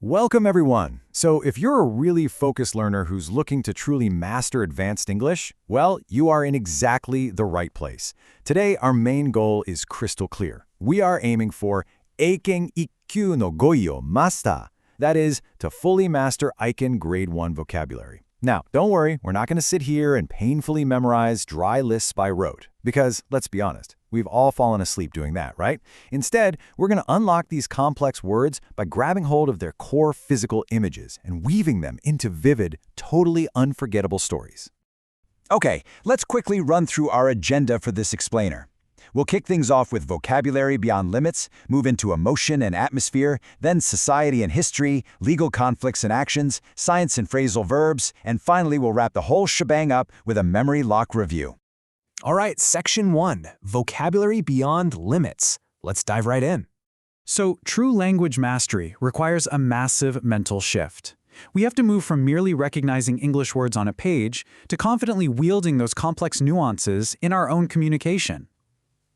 Welcome, everyone. So if you're a really focused learner who's looking to truly master advanced English, well, you are in exactly the right place. Today, our main goal is crystal clear. We are aiming for Eiken Ikkyu no Goi o Master. That is, to fully master Eiken Grade 1 vocabulary. Now, don't worry, we're not going to sit here and painfully memorize dry lists by rote. Because, let's be honest, we've all fallen asleep doing that, right? Instead, we're going to unlock these complex words by grabbing hold of their core physical images and weaving them into vivid, totally unforgettable stories. Okay, let's quickly run through our agenda for this explainer. We'll kick things off with vocabulary beyond limits, move into emotion and atmosphere, then society and history, legal conflicts and actions, science and phrasal verbs, and finally we'll wrap the whole shebang up with a memory lock review. All right, Section 1, Vocabulary Beyond Limits. Let's dive right in. So, true language mastery requires a massive mental shift. We have to move from merely recognizing English words on a page to confidently wielding those complex nuances in our own communication.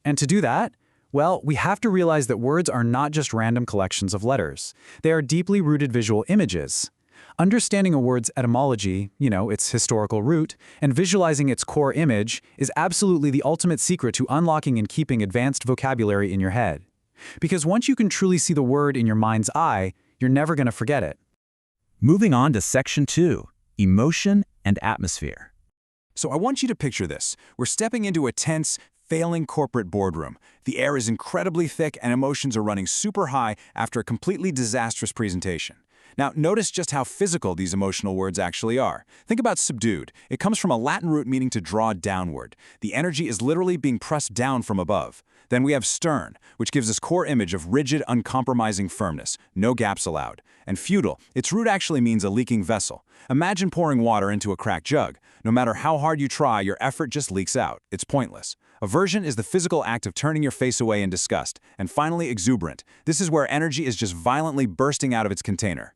And to do that, well, we have to realize that words are not just random collections of letters. They are deeply rooted visual images. Understanding a word's etymology, its historical root, and visualizing its core image is absolutely the ultimate secret to unlocking and keeping advanced vocabulary in your head. Because once you can truly see the word in your mind's eye, you're never going to forget it. Moving on to Section 2, Emotion and Atmosphere. So I want you to picture this. We're stepping into a tense, failing corporate boardroom. The air is incredibly thick and emotions are running super high after a completely disastrous presentation. Now, notice just how physical these emotional words actually are. Think about subdued. It comes from a Latin root meaning to draw downward. The energy is literally being pressed down from above. Then we have stern, which gives us core image of rigid, uncompromising firmness, no gaps allowed. And futile, its root actually means a leaking vessel. Imagine pouring water into a cracked jug. No matter how hard you try, your effort just leaks out. It's pointless. Aversion is the physical act of turning your face away in disgust. And finally, exuberant. This is where energy is just violently bursting out of its container.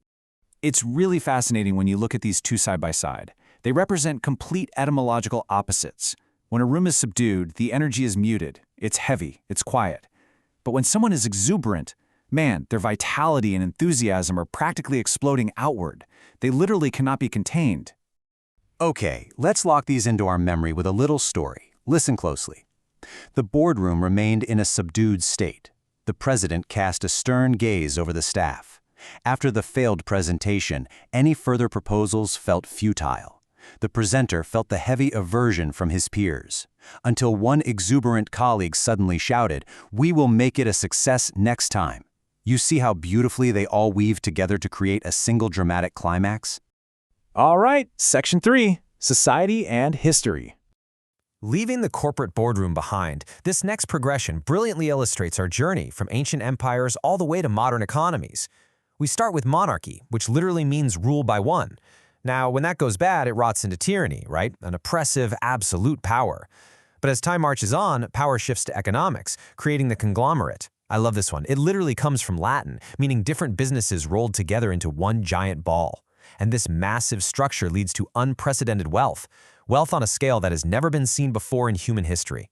It's really fascinating when you look at these two side by side. They represent complete etymological opposites. When a room is subdued, the energy is muted. It's heavy, it's quiet. But when someone is exuberant, man, their vitality and enthusiasm are practically exploding outward. They literally cannot be contained. Okay, let's lock these into our memory with a little story. Listen closely. The boardroom remained in a subdued state. The president cast a stern gaze over the staff. After the failed presentation, any further proposals felt futile. The presenter felt the heavy aversion from his peers, until one exuberant colleague suddenly shouted, "We will make it a success next time." You see how beautifully they all weave together to create a single dramatic climax? All right, Section 3, Society and History. Leaving the corporate boardroom behind, this next progression brilliantly illustrates our journey from ancient empires all the way to modern economies. We start with monarchy, which literally means rule by one. Now, when that goes bad, it rots into tyranny, right? An oppressive, absolute power. But as time marches on, power shifts to economics, creating the conglomerate. I love this one. It literally comes from Latin, meaning different businesses rolled together into one giant ball. And this massive structure leads to unprecedented wealth on a scale that has never been seen before in human history.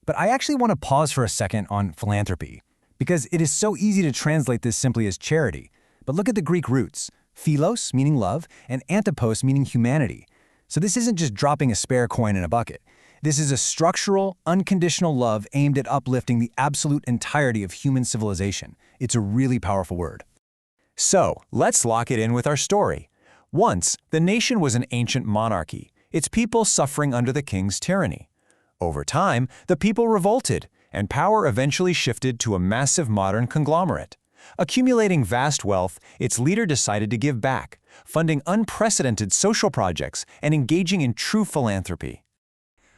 But I actually want to pause for a second on philanthropy, because it is so easy to translate this simply as charity. But look at the Greek roots, philos meaning love, and anthropos meaning humanity. So this isn't just dropping a spare coin in a bucket. This is a structural, unconditional love aimed at uplifting the absolute entirety of human civilization. It's a really powerful word. So, let's lock it in with our story. Once, the nation was an ancient monarchy, its people suffering under the king's tyranny. Over time, the people revolted, and power eventually shifted to a massive modern conglomerate. Accumulating vast wealth, its leader decided to give back, funding unprecedented social projects and engaging in true philanthropy.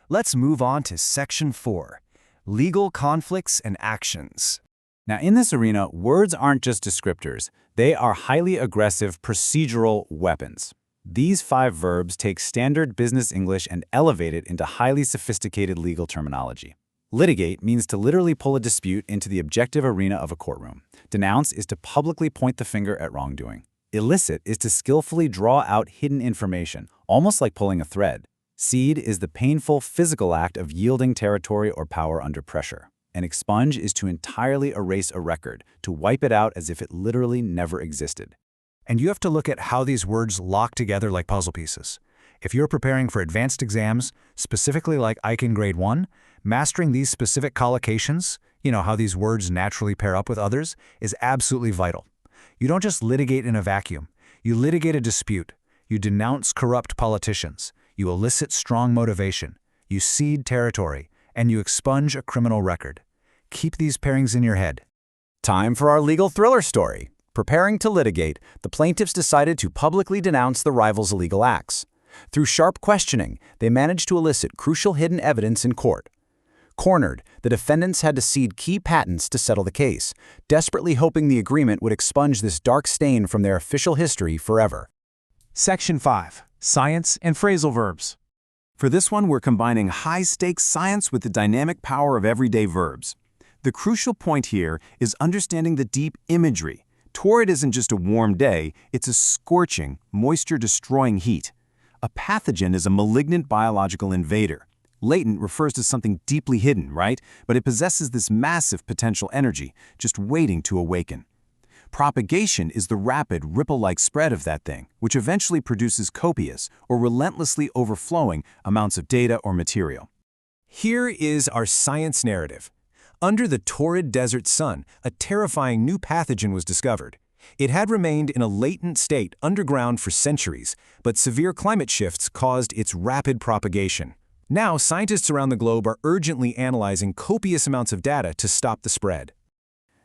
Let's move on to Section 4, Legal Conflicts and Actions. Now, in this arena, words aren't just descriptors. They are highly aggressive procedural weapons. These 5 verbs take standard business English and elevate it into highly sophisticated legal terminology. Litigate means to literally pull a dispute into the objective arena of a courtroom. Denounce is to publicly point the finger at wrongdoing. Elicit is to skillfully draw out hidden information, almost like pulling a thread. Cede is the painful physical act of yielding territory or power under pressure. And expunge is to entirely erase a record, to wipe it out as if it literally never existed. And you have to look at how these words lock together like puzzle pieces. If you're preparing for advanced exams, specifically like Eiken Grade 1, mastering these specific collocations, how these words naturally pair up with others, is absolutely vital. You don't just litigate in a vacuum. You litigate a dispute. You denounce corrupt politicians. You elicit strong motivation. You cede territory. And you expunge a criminal record. Keep these pairings in your head. Time for our legal thriller story. Preparing to litigate, the plaintiffs decided to publicly denounce the rivals' illegal acts. Through sharp questioning, they managed to elicit crucial hidden evidence in court. Cornered, the defendants had to cede key patents to settle the case, desperately hoping the agreement would expunge this dark stain from their official history forever. Section 5. Science and phrasal verbs. For this one, we're combining high-stakes science with the dynamic power of everyday verbs. The crucial point here is understanding the deep imagery. Torrid isn't just a warm day, it's a scorching, moisture-destroying heat. A pathogen is a malignant biological invader. Latent refers to something deeply hidden, right? But it possesses this massive potential energy, just waiting to awaken. Propagation is the rapid, ripple-like spread of that thing, which eventually produces copious or relentlessly overflowing amounts of data or material. Here is our science narrative. Under the torrid desert sun, a terrifying new pathogen was discovered. It had remained in a latent state underground for centuries, but severe climate shifts caused its rapid propagation. Now, scientists around the globe are urgently analyzing copious amounts of data to stop the spread.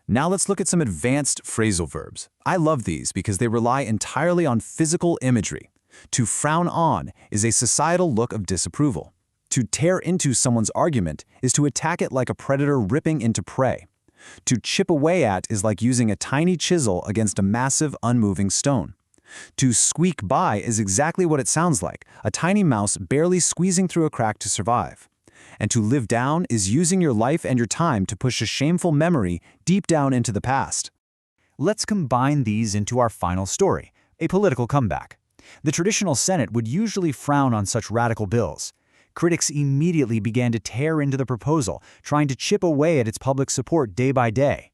Now let's look at some advanced phrasal verbs. I love these because they rely entirely on physical imagery. To frown on is a societal look of disapproval. To tear into someone's argument is to attack it like a predator ripping into prey. To chip away at is like using a tiny chisel against a massive, unmoving stone. To squeak by is exactly what it sounds like, a tiny mouse barely squeezing through a crack to survive. And to live down is using your life and your time to push a shameful memory deep down into the past. Let's combine these into our final story, a political comeback. The traditional Senate would usually frown on such radical bills. Critics immediately began to tear into the proposal, trying to chip away at its public support day by day.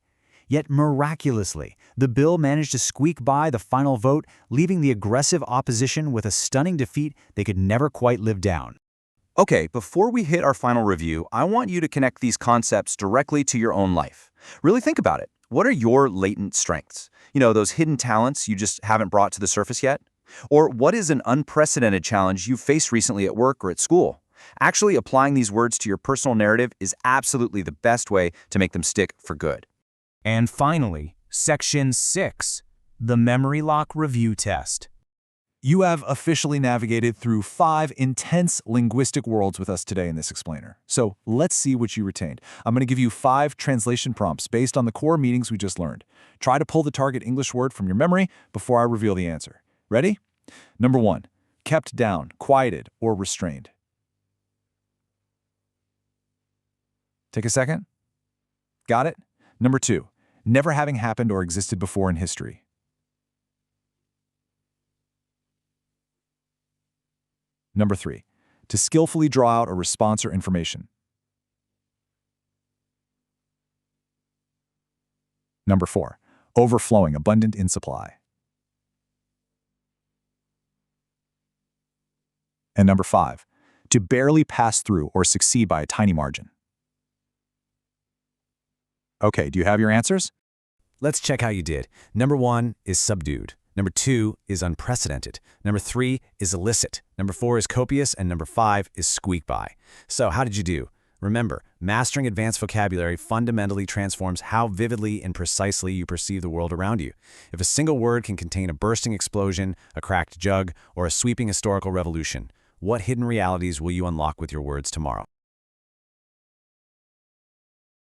Yet miraculously, the bill managed to squeak by the final vote, leaving the aggressive opposition with a stunning defeat they could never quite live down. Okay, before we hit our final review, I want you to connect these concepts directly to your own life. Really think about it. What are your latent strengths? Those hidden talents you just haven't brought to the surface yet? Or what is an unprecedented challenge you faced recently at work or at school? Actually applying these words to your personal narrative is absolutely the best way to make them stick for good. And finally, Section 6, the Memory Lock Review Test. You have officially navigated through 5 intense linguistic worlds with us today in this explainer. So let's see what you retained. I'm going to give you 5 translation prompts based on the core meanings we just learned. Try to pull the target English word from your memory before I reveal the answer. Ready? Number 1, kept down, quieted, or restrained. Take a second. Got it? Number 2, never having happened or existed before in history. Number 3, to skillfully draw out a response or information. Number 4, overflowing, abundant in supply. And number 5, to barely pass through or succeed by a tiny margin. Okay, do you have your answers? Let's check how you did. Number 1 is subdued. Number 2 is unprecedented. Number 3 is illicit. Number 4 is copious. And number 5 is squeak by. So how did you do? Remember, mastering advanced vocabulary fundamentally transforms how vividly and precisely you perceive the world around you. If a single word can contain a bursting explosion, a cracked jug, or a sweeping historical revolution, what hidden realities will you unlock with your words tomorrow?